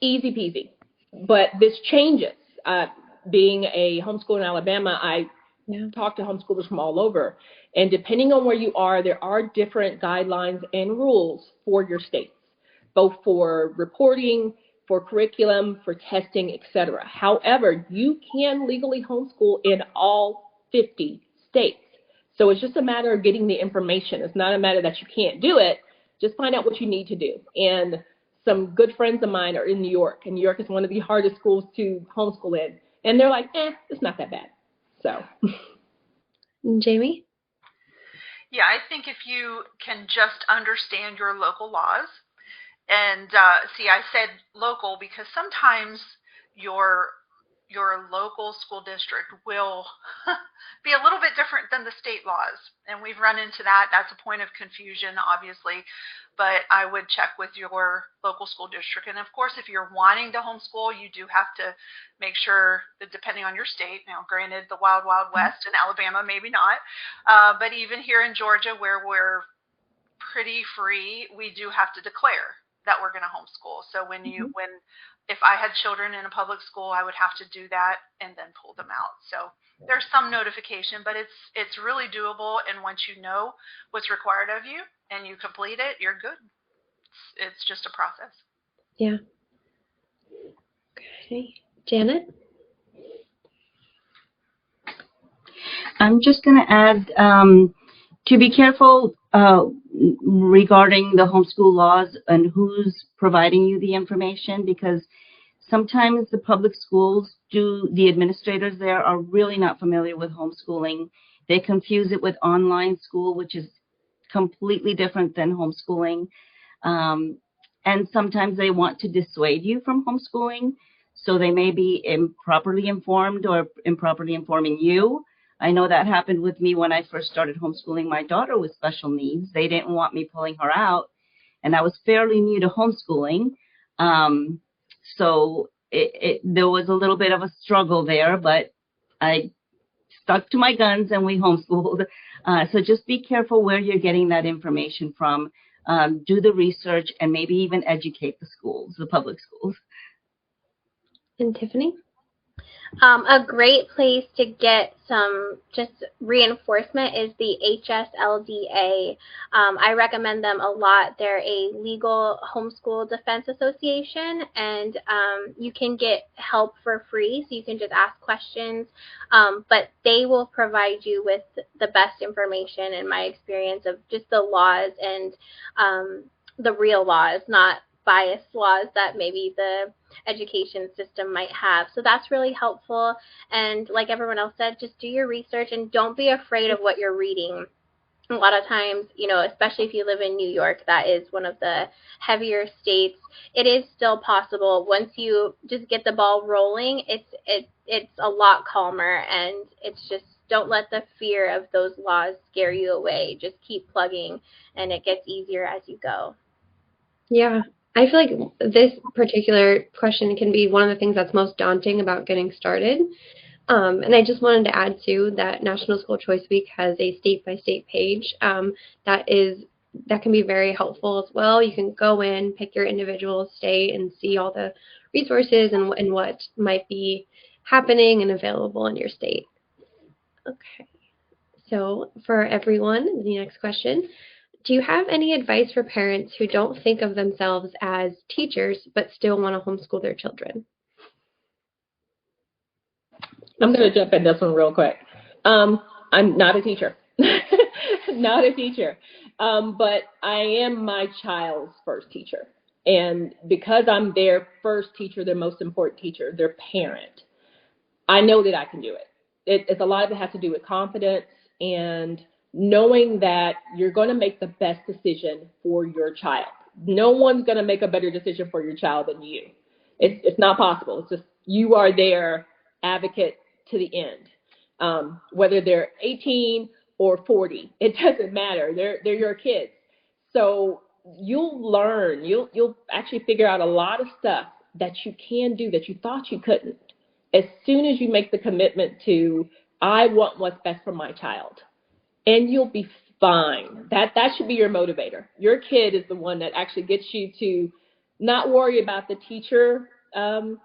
Easy peasy. But this changes. Being a homeschooler in Alabama, I talk to homeschoolers from all over. And depending on where you are, there are different guidelines and rules for your states, both for reporting, for curriculum, for testing, etc. However, you can legally homeschool in all 50 states. So it's just a matter of getting the information. It's not a matter that you can't do it. Just find out what you need to do. And some good friends of mine are in New York, and New York is one of the hardest schools to homeschool in. And they're like, it's not that bad. So. Jamie? Yeah, I think if you can just understand your local laws, and see, I said local because sometimes your local school district will be a little bit different than the state laws, and we've run into that. That's a point of confusion, obviously, but I would check with your local school district. And of course, if you're wanting to homeschool, you do have to make sure that, depending on your state, now granted the wild, wild west in Alabama, maybe not, but even here in Georgia where we're pretty free, we do have to declare that we're going to homeschool. So if I had children in a public school, I would have to do that and then pull them out. So there's some notification, but it's really doable. And once you know what's required of you and you complete it, you're good. It's just a process. Yeah. Okay. Janet? I'm just going to add to be careful regarding the homeschool laws and who's providing you the information, because sometimes the public schools the administrators there are really not familiar with homeschooling. They confuse it with online school, which is completely different than homeschooling. And sometimes they want to dissuade you from homeschooling, so they may be improperly informed or improperly informing you. I know that happened with me when I first started homeschooling my daughter with special needs. They didn't want me pulling her out, and I was fairly new to homeschooling. So there was a little bit of a struggle there, but I stuck to my guns and we homeschooled. So just be careful where you're getting that information from. Do the research and maybe even educate the schools, the public schools. And Tiffany? A great place to get some just reinforcement is the HSLDA. I recommend them a lot. They're a legal homeschool defense association, and you can get help for free, so you can just ask questions. But they will provide you with the best information, in my experience, of just the laws and the real laws, not biased laws that maybe the education system might have. So that's really helpful. And like everyone else said, just do your research and don't be afraid of what you're reading. A lot of times, especially if you live in New York, that is one of the heavier states. It is still possible. Once you just get the ball rolling, it's a lot calmer, and it's just, don't let the fear of those laws scare you away. Just keep plugging, and it gets easier as you go. Yeah, I feel like this particular question can be one of the things that's most daunting about getting started. And I just wanted to add too that National School Choice Week has a state-by-state page that can be very helpful as well. You can go in, pick your individual state, and see all the resources and what might be happening and available in your state. Okay, so for everyone, the next question. Do you have any advice for parents who don't think of themselves as teachers but still want to homeschool their children? I'm going to jump in this one real quick. I'm not a teacher. Not a teacher. But I am my child's first teacher. And because I'm their first teacher, their most important teacher, their parent, I know that I can do it. It's a lot of it has to do with confidence and knowing that you're going to make the best decision for your child. No one's going to make a better decision for your child than you. It's not possible. It's just you are their advocate to the end. Whether they're 18 or 40, it doesn't matter. They're your kids. So you'll learn. You'll actually figure out a lot of stuff that you can do that you thought you couldn't. As soon as you make the commitment to, I want what's best for my child, and you'll be fine. That should be your motivator. Your kid is the one that actually gets you to not worry about the teacher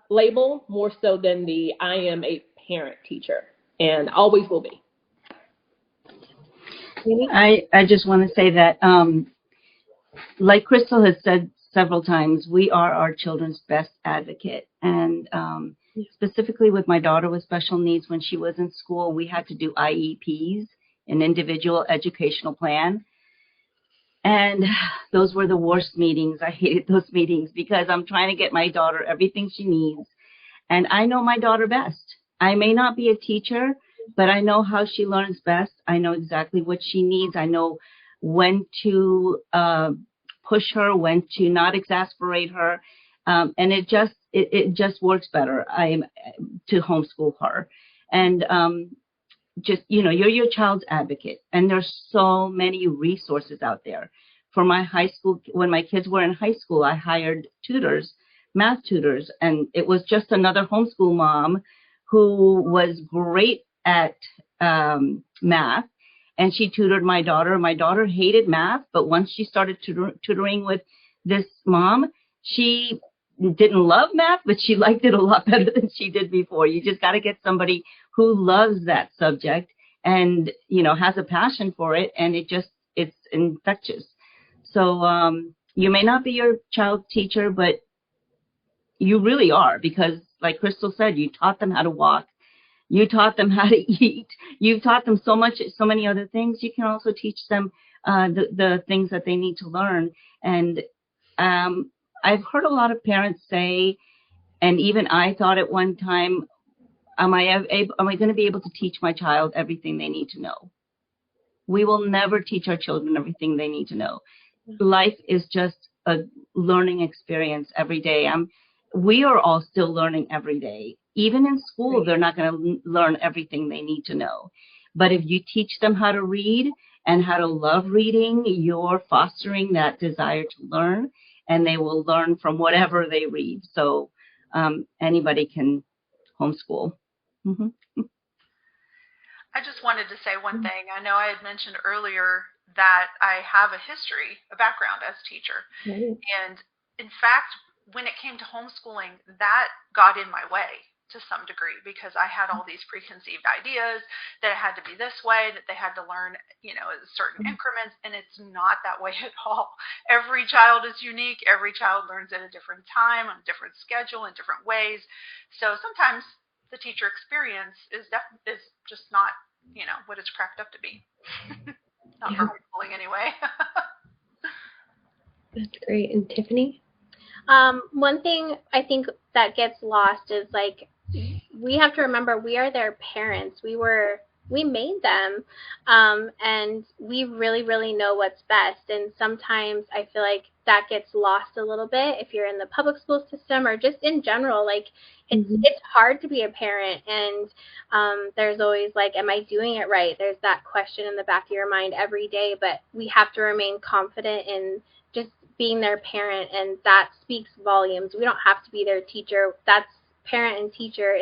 label more so than the I am a parent teacher, and always will be. I just want to say that, like Crystal has said several times, we are our children's best advocate. And specifically with my daughter with special needs, when she was in school, we had to do IEPs, an individual educational plan. And those were the worst meetings. I hated those meetings because I'm trying to get my daughter everything she needs. And I know my daughter best. I may not be a teacher, but I know how she learns best. I know exactly what she needs. I know when to push her, when to not exasperate her. And it just works better to homeschool her. And just, you're your child's advocate. And there's so many resources out there. For my high school, when my kids were in high school, I hired tutors, math tutors, and it was just another homeschool mom who was great at math, and she tutored my daughter. My daughter hated math, but once she started tutoring with this mom, she didn't love math, but she liked it a lot better than she did before. You just got to get somebody who loves that subject and, has a passion for it, and it's infectious. So you may not be your child's teacher, but you really are, because like Crystal said, you taught them how to walk. You taught them how to eat. You've taught them so many other things. You can also teach them the things that they need to learn. And I've heard a lot of parents say, and even I thought at one time, am I going to be able to teach my child everything they need to know? We will never teach our children everything they need to know. Life is just a learning experience every day. We are all still learning every day. Even in school, they're not going to learn everything they need to know. But if you teach them how to read and how to love reading, you're fostering that desire to learn, and they will learn from whatever they read. So anybody can homeschool. Mm-hmm. I just wanted to say one thing. I know I had mentioned earlier that I have a background as a teacher. And in fact, when it came to homeschooling, that got in my way. to some degree, because I had all these preconceived ideas that it had to be this way, that they had to learn, certain increments, and it's not that way at all. Every child is unique. Every child learns at a different time, on a different schedule, in different ways. So sometimes the teacher experience is just not, what it's cracked up to be. Not for homeschooling anyway. That's great. And Tiffany? One thing I think that gets lost is like, we have to remember we are their parents. We made them, and we really, really know what's best. And sometimes I feel like that gets lost a little bit if you're in the public school system or just in general. Like, it's hard to be a parent, and there's always like, am I doing it right? There's that question in the back of your mind every day, but we have to remain confident in just being their parent, and that speaks volumes. We don't have to be their teacher. That's parent and teacher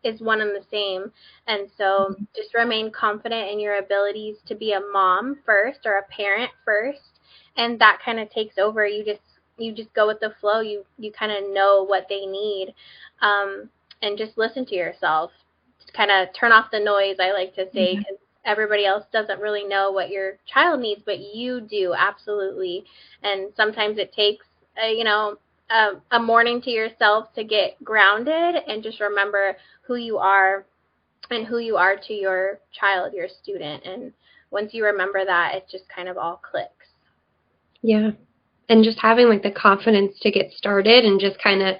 is one and the same. And so just remain confident in your abilities to be a mom first or a parent first, and that kind of takes over. You just go with the flow. You kind of know what they need, and just listen to yourself. Just kind of turn off the noise, I like to say, because everybody else doesn't really know what your child needs, but you do, absolutely. And sometimes it takes a morning to yourself to get grounded and just remember who you are and who you are to your child, your student. And once you remember that, it just kind of all clicks. Yeah. And just having like the confidence to get started and just kind of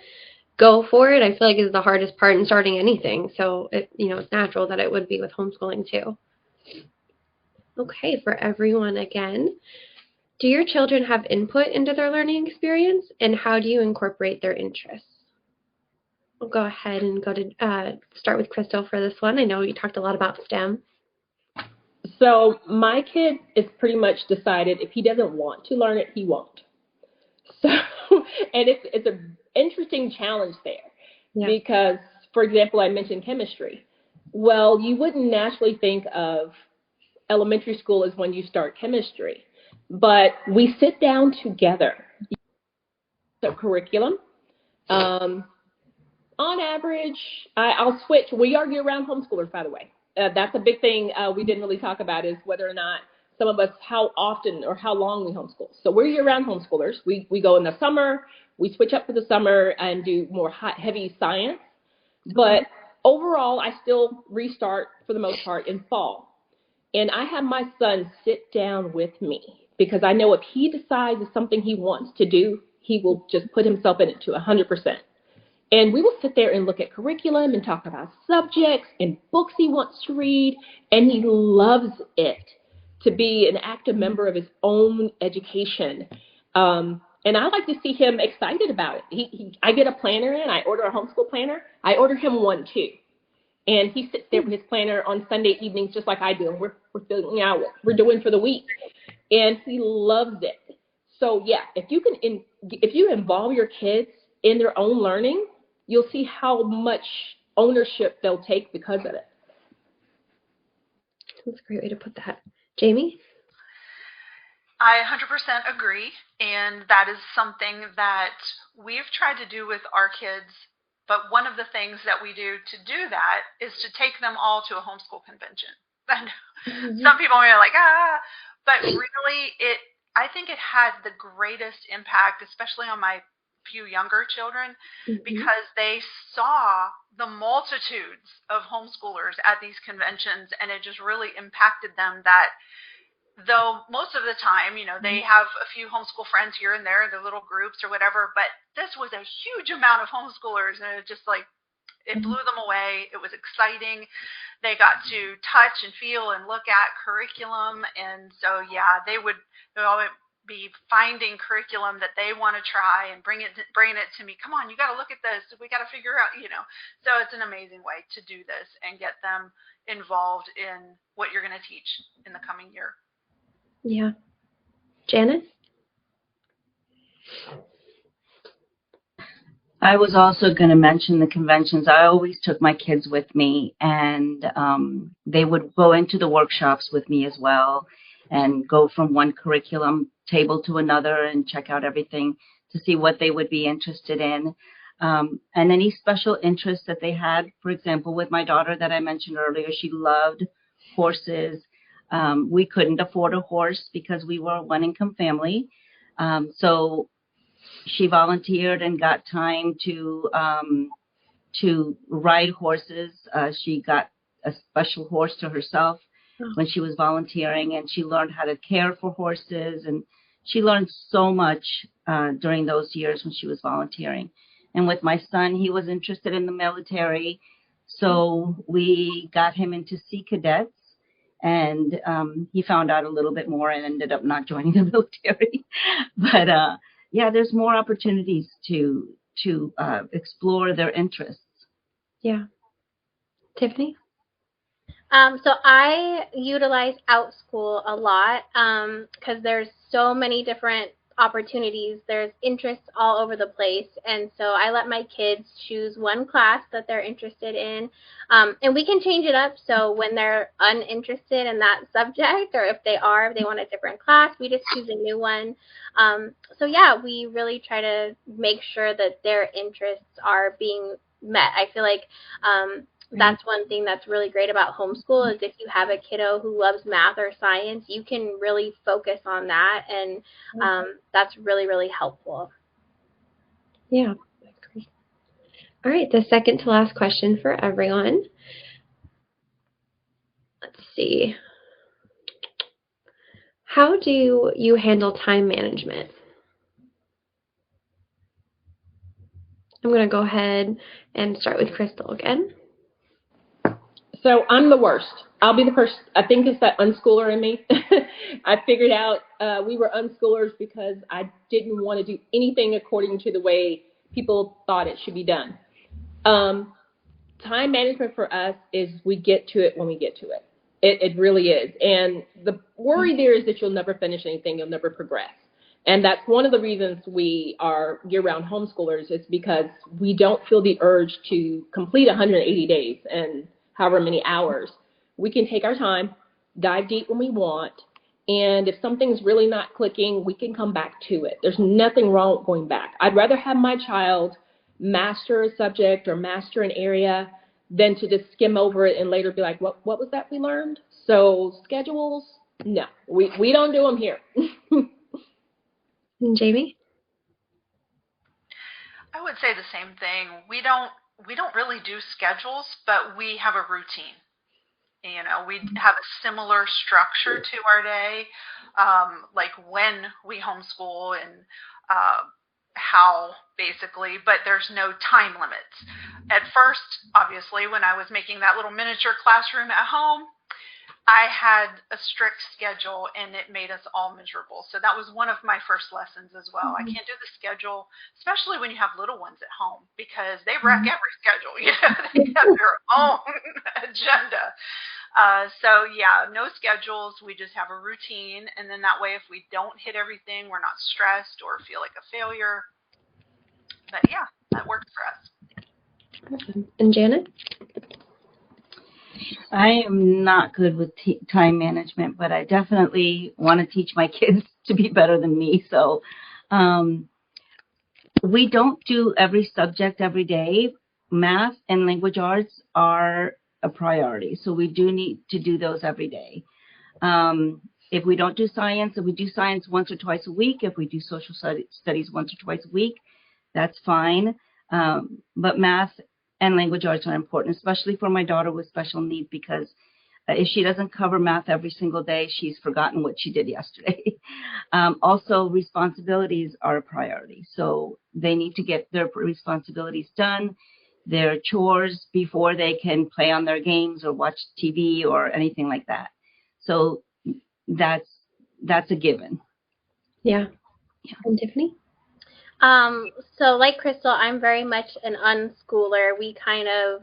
go for it, I feel like is the hardest part in starting anything. So it's natural that it would be with homeschooling too. Okay, for everyone again, do your children have input into their learning experience, and how do you incorporate their interests? We'll go ahead and start with Crystal for this one. I know you talked a lot about STEM. So my kid is pretty much decided if he doesn't want to learn it, he won't. So, and it's an interesting challenge there because, for example, I mentioned chemistry. Well, you wouldn't naturally think of elementary school as when you start chemistry, but we sit down together. So curriculum, on average, I'll switch. We are year-round homeschoolers, by the way. That's a big thing we didn't really talk about, is whether or not some of us, how often or how long we homeschool. So we're year-round homeschoolers. We go in the summer, we switch up for the summer and do more heavy science. But overall, I still restart for the most part in fall. And I have my son sit down with me because I know if he decides it's something he wants to do, he will just put himself in it to 100%. And we will sit there and look at curriculum and talk about subjects and books he wants to read. And he loves it to be an active member of his own education. And I like to see him excited about it. I get a planner in. I order a homeschool planner. I order him one too. And he sits there with his planner on Sunday evenings, just like I do. And we're filling out what we're doing for the week. And he loves it. So yeah, if you involve your kids in their own learning, you'll see how much ownership they'll take because of it. That's a great way to put that. Jamie? I 100% agree. And that is something that we've tried to do with our kids. But one of the things that we do to do that is to take them all to a homeschool convention. And some people are like, but really I think it had the greatest impact, especially on my few younger children, because they saw the multitudes of homeschoolers at these conventions, and it just really impacted them that though most of the time, they have a few homeschool friends here and there, their little groups or whatever, but this was a huge amount of homeschoolers, and it just it blew them away. It was exciting. They got to touch and feel and look at curriculum, and so they would always be finding curriculum that they want to try and bringing it to me. Come on, you got to look at this. We got to figure out, So it's an amazing way to do this and get them involved in what you're going to teach in the coming year. Yeah. Janice? I was also going to mention the conventions. I always took my kids with me, and they would go into the workshops with me as well and go from one curriculum table to another and check out everything to see what they would be interested in. and any special interests that they had. For example, with my daughter that I mentioned earlier, she loved horses. We couldn't afford a horse because we were a one-income family. So she volunteered and got time to ride horses. She got a special horse to herself when she was volunteering, and she learned how to care for horses, and she learned so much during those years when she was volunteering. And with my son, he was interested in the military, so we got him into Sea Cadets, and he found out a little bit more and ended up not joining the military. But yeah, there's more opportunities to explore their interests. Yeah. Tiffany? So I utilize OutSchool a lot because there's so many different opportunities. There's interests all over the place. And so I let my kids choose one class that they're interested in. And we can change it up. So when they're uninterested in that subject, or if they want a different class, we just choose a new one. So yeah, we really try to make sure that their interests are being met. I feel like that's one thing that's really great about homeschool is if you have a kiddo who loves math or science, you can really focus on that, and that's really, really helpful. Yeah, I agree. All right, the second to last question for everyone. Let's see. How do you handle time management? I'm going to go ahead and start with Crystal again. So I'm the worst. I'll be the first. I think it's that unschooler in me. I figured out we were unschoolers because I didn't want to do anything according to the way people thought it should be done. Time management for us is we get to it when we get to it. It really is. And the worry there is that you'll never finish anything. You'll never progress. And that's one of the reasons we are year-round homeschoolers is because we don't feel the urge to complete 180 days and however many hours. We can take our time, dive deep when we want, and if something's really not clicking, we can come back to it. There's nothing wrong with going back. I'd rather have my child master a subject or master an area than to just skim over it and later be like, what was that we learned? So schedules, no, we don't do them here. And Jamie? I would say the same thing. We don't really do schedules, but we have a routine. You know, we have a similar structure to our day, like when we homeschool and how basically, but there's no time limits. At first, obviously, when I was making that little miniature classroom at home, I had a strict schedule and it made us all miserable. So that was one of my first lessons as well. I can't do the schedule, especially when you have little ones at home, because they wreck every schedule. You know, they have their own agenda. So yeah, no schedules. We just have a routine. And then that way, if we don't hit everything, we're not stressed or feel like a failure. But yeah, that works for us. Awesome. And Janet? I am not good with time management, but I definitely want to teach my kids to be better than me. So we don't do every subject every day. Math and language arts are a priority. So we do need to do those every day. If we don't do science, if we do science once or twice a week, if we do social studies once or twice a week, that's fine. But math and language arts are important, especially for my daughter with special needs, because if she doesn't cover math every single day, she's forgotten what she did yesterday. Also, responsibilities are a priority. So they need to get their responsibilities done, their chores, before they can play on their games or watch TV or anything like that. So that's a given. Yeah. And Tiffany? So like Crystal, I'm very much an unschooler. We kind of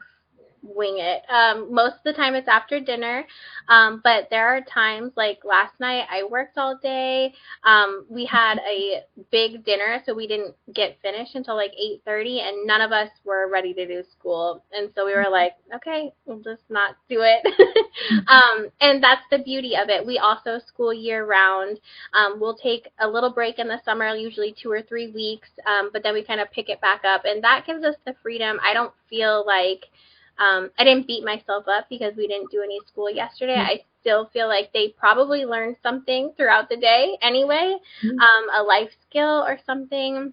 wing it. Most of the time it's after dinner, but there are times like last night I worked all day. We had a big dinner, so we didn't get finished until like 8:30, and none of us were ready to do school, and so we were like, okay, we'll just not do it. And that's the beauty of it. We also school year round. We'll take a little break in the summer, usually 2 or 3 weeks, but then we kind of pick it back up, and that gives us the freedom. I don't feel like I didn't beat myself up because we didn't do any school yesterday. I still feel like they probably learned something throughout the day anyway, a life skill or something.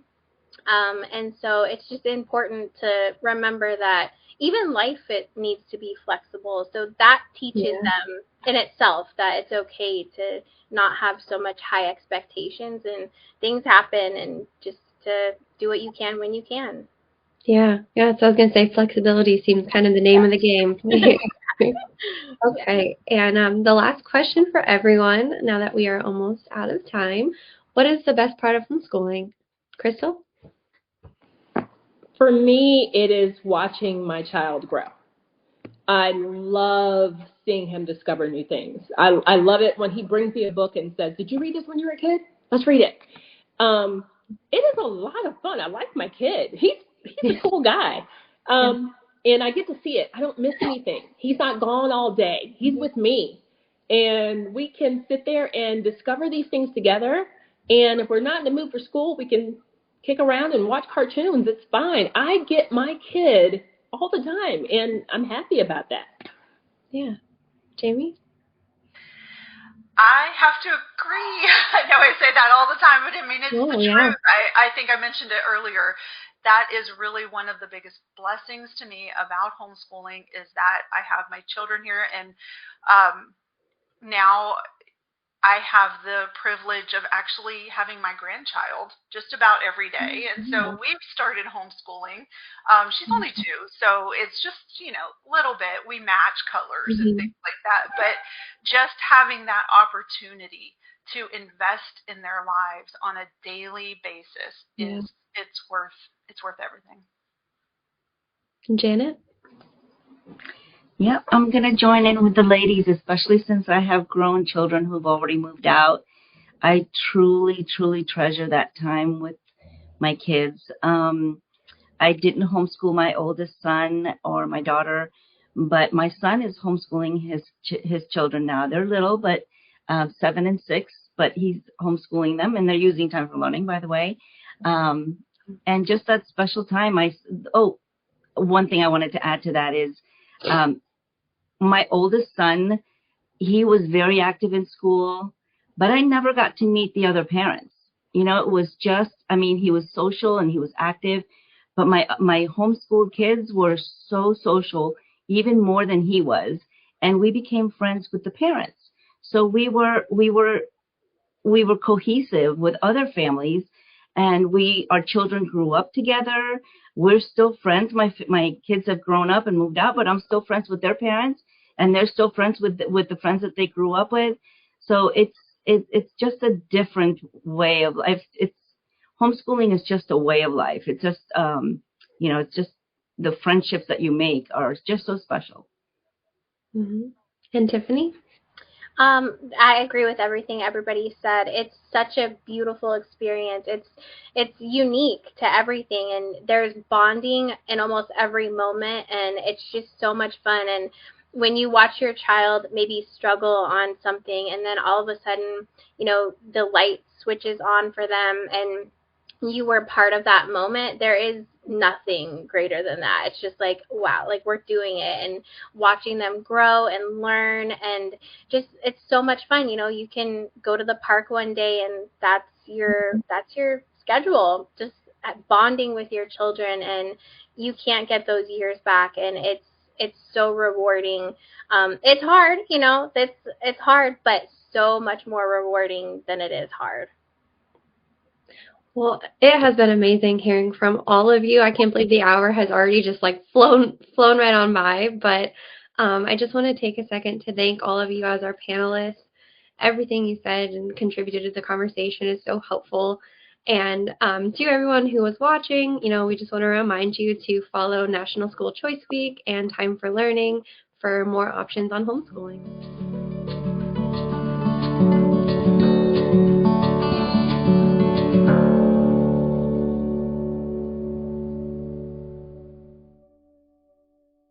And so it's just important to remember that even life, it needs to be flexible. So that teaches them in itself that it's okay to not have so much high expectations, and things happen, and just to do what you can when you can. Yeah. So I was going to say flexibility seems kind of the name of the game. Okay. And the last question for everyone, now that we are almost out of time, what is the best part of homeschooling? Crystal? For me, it is watching my child grow. I love seeing him discover new things. I love it when he brings me a book and says, "Did you read this when you were a kid? Let's read it." It is a lot of fun. I like my kid. He's a cool guy. And I get to see it. I don't miss anything. He's not gone all day. He's with me. And we can sit there and discover these things together. And if we're not in the mood for school, we can kick around and watch cartoons. It's fine. I get my kid all the time, and I'm happy about that. Yeah. Jamie? I have to agree. I know I say that all the time, but I mean, it's the truth. I think I mentioned it earlier. That is really one of the biggest blessings to me about homeschooling, is that I have my children here, and now I have the privilege of actually having my grandchild just about every day. And so we've started homeschooling. She's only 2, so it's just, little bit. We match colors and things like that. But just having that opportunity to invest in their lives on a daily basis it's worth everything. Janet? Yeah, I'm going to join in with the ladies, especially since I have grown children who've already moved out. I truly, truly treasure that time with my kids. I didn't homeschool my oldest son or my daughter, but my son is homeschooling his children now. They're little, but 7 and 6, but he's homeschooling them, and they're using time for learning, by the way. And just that special time. One thing I wanted to add to that is, my oldest son, he was very active in school, but I never got to meet the other parents. It was just, he was social and he was active, but my homeschooled kids were so social, even more than he was, and we became friends with the parents. So we were cohesive with other families, and our children grew up together. We're still friends. My kids have grown up and moved out, but I'm still friends with their parents, and they're still friends with the friends that they grew up with. So it's just a different way of life. Homeschooling is just a way of life. It's just it's just the friendships that you make are just so special. And Tiffany? I agree with everything everybody said. It's such a beautiful experience. It's unique to everything, and there's bonding in almost every moment, and it's just so much fun. And when you watch your child maybe struggle on something, and then all of a sudden, the light switches on for them, and you were part of that moment, there is nothing greater than that. It's just like, wow, like we're doing it, and watching them grow and learn, and just, it's so much fun. You can go to the park one day, and that's your schedule, just bonding with your children, and you can't get those years back, and it's so rewarding. It's hard, it's hard, but so much more rewarding than it is hard. Well, it has been amazing hearing from all of you. I can't believe the hour has already just flown right on by, but I just want to take a second to thank all of you as our panelists. Everything you said and contributed to the conversation is so helpful, And to everyone who was watching, we just want to remind you to follow National School Choice Week and Time for Learning for more options on homeschooling.